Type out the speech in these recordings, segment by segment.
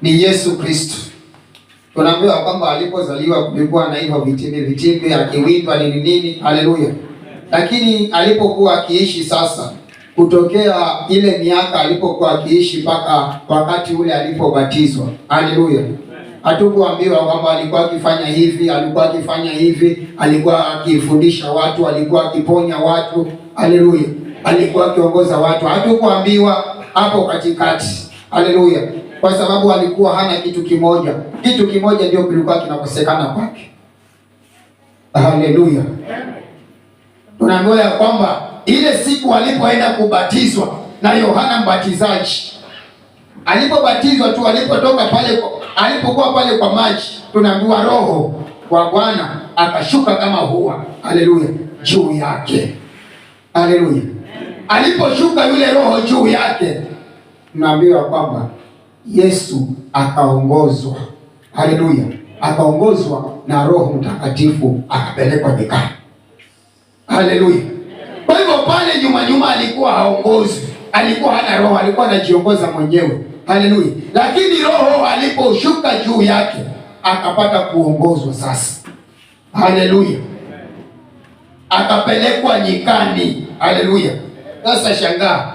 ni Yesu Kristo. Tunaambiwa kwamba alipozaliwa kulikuwa na hivyo vitimbi akiwindwa nini. Haleluya. Lakini alipokuwa akiishi sasa, kutokea ile miaka alipokuwa akiishi mpaka wakati ule alipobatizwa. Haleluya. Hatukuambiwa kwamba alikuwa akifanya hivi, alikuwa akifanya hivi, alikuwa akifundisha watu, alikuwa akiponya watu. Haleluya. Alikuwa akiongoza watu. Hatukuambiwa hapo katikati. Haleluya. Kwa sababu alikuwa hana kitu kimoja. Kitu kimoja ndio kilikuwa kinakosekana kwake. Haleluya. Tunaambiwa ya kwamba ile siku alipoenda kubatizwa na Yohana Mbatizaji, alipobatizwa tu, alipotoka pale, alipokuwa pale kwa maji, tunaambiwa Roho wa Bwana akashuka kama hua. Haleluya. Juu yake. Haleluya. Aliposhuka yule Roho juu yake, tunaambiwa kwamba Yesu akaongozwa. Haleluya. Akaongozwa na Roho Mtakatifu akapelekwa nyikani. Haleluya. Kwa hivyo pale nyuma alikuwa haongozwi, alikuwa hana roho, alikuwa anajiongoza mwenyewe. Haleluya. Lakini Roho aliposhuka juu yake akapata kuongozwa sasa. Haleluya. Akapelekwa nyikani. Haleluya. Sasa shangaa,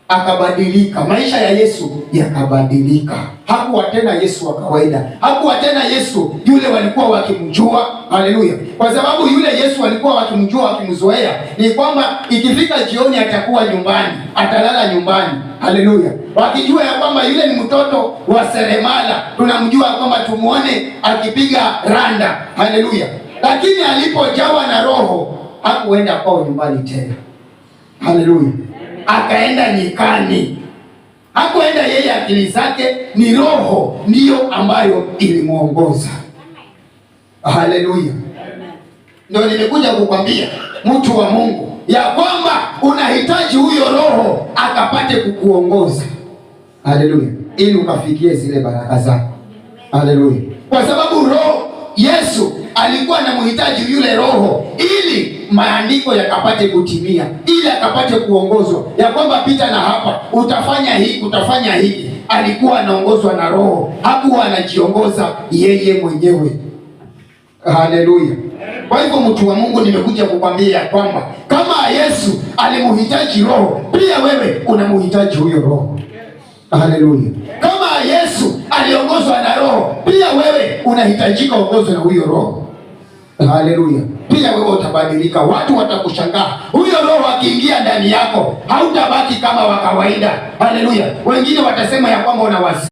akabadilika. Maisha ya Yesu yakabadilika. Hakuwa tena Yesu wa kawaida. Hakuwa tena Yesu yule walikuwa wakimjua. Haleluya. Kwa sababu yule Yesu walikuwa wakimjua, wakimzoea, ni kwamba ikifika jioni atakuwa nyumbani, atalala nyumbani. Haleluya. Wakijua ya kwamba yule ni mtoto wa seremala, tunamjua kwamba tumuone akipiga randa. Haleluya. Lakini alipojawa na Roho hakuenda kwao nyumbani tena. Haleluya. Akaenda nyikani. Hakuenda yeye akili zake, ni Roho ndiyo ambayo ilimuongoza. Haleluya. Ndio nimekuja kukwambia mtu wa Mungu ya kwamba unahitaji huyo Roho akapate kukuongoza. Haleluya. Ili ukafikie zile baraka zako. Haleluya. Kwa sababu Roho Yesu alikuwa anamhitaji yule Roho ili maandiko yakapate kutimia, ili akapate kuongozwa ya kwamba pita na hapa, utafanya hiki, utafanya hiki. Alikuwa anaongozwa na Roho, hakuwa anajiongoza yeye mwenyewe. Haleluya. Kwa hivyo mtu wa Mungu, nimekuja kukwambia kwamba kama Yesu alimhitaji Roho, pia wewe unamhitaji huyo Roho. Haleluya. Kama Yesu aliongozwa na Roho, pia wewe unahitajika ongozwe na huyo Roho. Haleluya. Pia wewe utabadilika. Watu watakushangaa. Huyo Roho akiingia ndani yako, hautabaki kama wa kawaida. Haleluya. Wengine watasema ya kwamba una